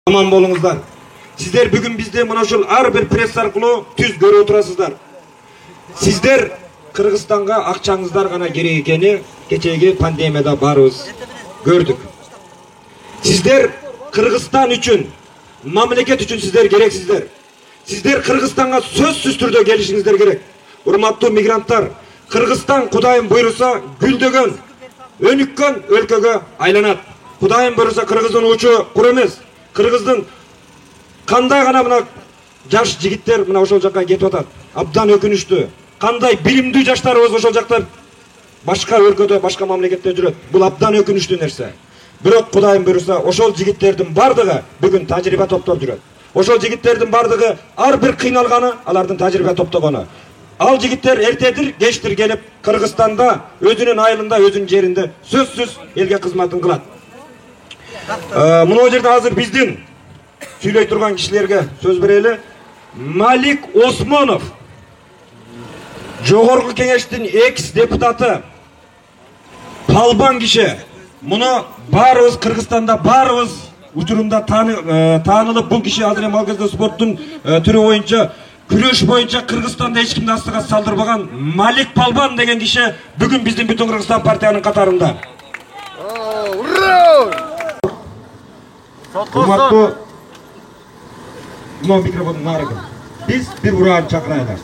Aman bolunuzlar. Sizler bugün bizde mana şol ar bir press arkылуу түз көрүп отурасыздар. Sizler Kırgızстанга акчаңыздар гана керек экени кечеги пандемияда барыбыз gördük. Sizler Kırgızstan üçün, mamleket üçün sizler gereksizler. Sizler Kırgızстанга сөзсүз түрдө келишиңиздер керек. Урматтуу мигранттар, Kırgızstan Кудайым буйруса гүлдөгөн, өнүккөн өлкөгө айланат. Кудайым буйруса Кыргыздын учу кур эмес. Kırgızdın kандай gana mına жаш жигиттер мына ошол жакка кетип атат. Абдан өкүнүчтүү. Кандай билимдүү жаштарыбыз ошол жакта башка өлкөдө, башка мамлекетте жүрөт. Бул абдан өкүнүчтүү нерсе. Бирок Кудайым буйруса ошол жигиттердин бардыгы бүгүн тажрыйба топтоп жүрөт. Ошол жигиттердин бардыгы ар бир кыйналганы алардын тажрыйба топтогону. Ал жигиттер эртедир, кечтир келип Кыргызстанда өзүнүн айылында, өзүнүн жеринде сөзсүз элге кызматын кылат. Мына жерде азыр биздин сүйлөй турган кишилерге сөз берели. Малик Осмонов, Жогорку Кеңештин экс депутаты, палбан киши. Муну баарыбыз Кыргызстанда баарыбыз учурунда таанылып, бул киши азыр эми ал кезде спорттун түрү боюнча, күрөш боюнча Кыргызстанда эч кимди астыга салдырбаган Малик Палбан деген киши бүгүн биздин Бүтүн Кыргызстан партиянын катарында. Урматтуу мына микрофондун нарыгы. Биз бир ураан чакырайлар.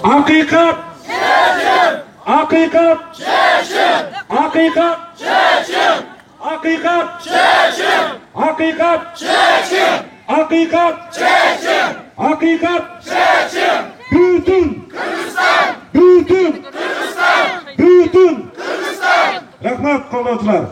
Hakikat çeşim! Hakikat çeşim! Hakikat çeşim! Hakikat çeşim! Hakikat çeşim! Hakikat çeşim! Hakikat çeşim! Bütün Kırgızstan! Bütün Kırgızstan! Bütün Kırgızstan! Rahmat, kolotlar.